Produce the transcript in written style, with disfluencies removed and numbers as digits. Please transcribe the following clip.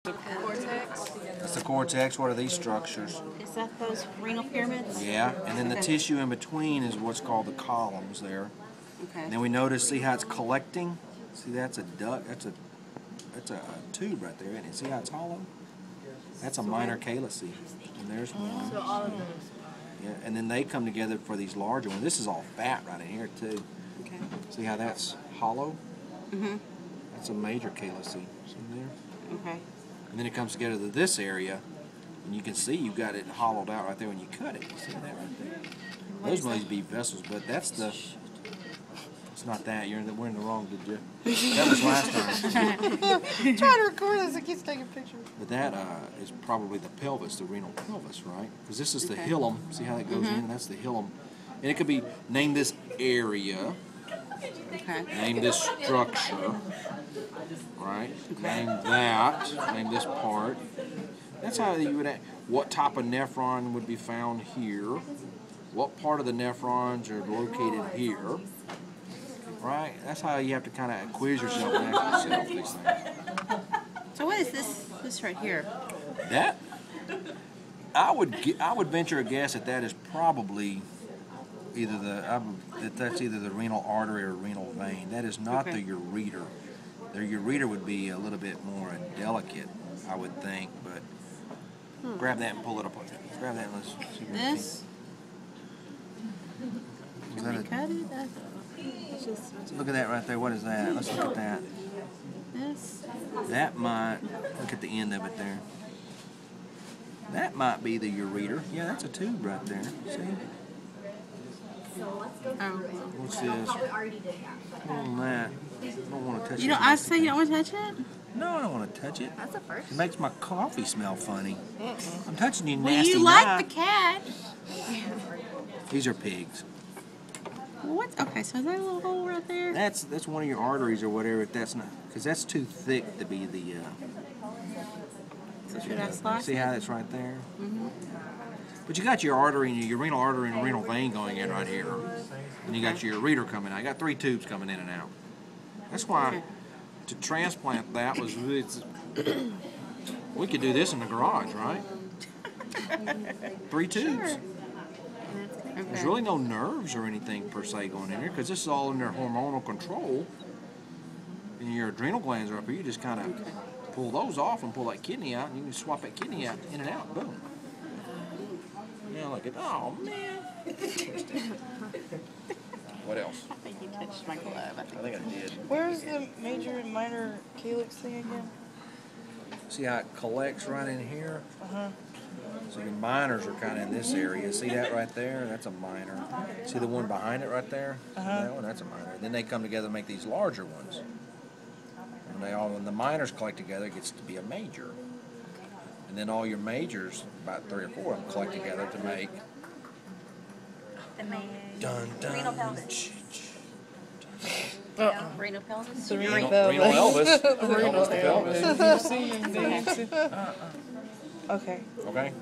The cortex? That's the cortex. What are these structures? Is that those renal pyramids? Yeah, and then the tissue in between is what's called the columns there. Okay. And then we notice, see how it's collecting? See, that's a duct. That's a tube right there, isn't it? See how it's hollow? That's a minor calyce. And there's one. So all of those. Yeah, and then they come together for these larger ones. This is all fat right in here too. Okay. See how that's hollow? Mm-hmm. That's a major calyce. See there? Okay. And then it comes together to this area, and you can see you've got it hollowed out right there when you cut it. You see that right there? Those might be vessels, but that's the. It's not that. We're in the wrong. Did you? That was last time. I'm trying to record this. It keeps taking pictures. But that is probably the pelvis, the renal pelvis, right? Because this is the hilum. See how that goes in? That's the hilum, and it could be named this area. Okay. Name this structure. Right? Name that. Name this part. That's how you would. What type of nephron would be found here? What part of the nephrons are located here? Right? That's how you have to kind of quiz yourself and ask yourself these things. So what is this right here? That I would venture a guess that is probably either that's either the renal artery or renal vein. That is not the ureter. The ureter would be a little bit more delicate, I would think, but grab that and pull it up. Grab that and let's see. This? Can we cut it? Look at that right there. What is that? Let's look at that. This? That might, look at the end of it there. That might be the ureter. Yeah, that's a tube right there. See? What's this? On that. I don't want to touch it. You know, I say you don't want to touch it? No, I don't want to touch it. That's a first. It makes my coffee smell funny. I'm touching you, Well, nasty you like knife. the cat. These are pigs. What? Okay, so is that a little hole right there? That's one of your arteries or whatever. That's not, because that's too thick to be the. So should I slice See it? how that's right there? But you got your artery and your renal artery and renal vein going in right here, and you got your ureter coming out. You got 3 tubes coming in and out. That's why to transplant that was we could do this in the garage, right? 3 tubes. Sure. There's really no nerves or anything per se going in here because this is all under hormonal control. And your adrenal glands are up here. You just kind of pull those off and pull that kidney out, and you can swap that kidney out in and out. Boom. Yeah, look at, oh man. What else? I think you touched my glove. I think I did. Where's the major and minor calyx thing again? See how it collects right in here? Uh-huh. So your minors are kind of in this area. See that right there? That's a minor. See the one behind it right there? That one, that's a minor. Then they come together and make these larger ones. And when the minors collect together, it gets to be a major. And then all your majors, about 3 or 4 of them, collect together to make The main. dun dun. Renal pelvis. Renal pelvis? The Renal Elvis. Renal Elvis the pelvis. Elvis. You've seen him dancing. Okay. Okay.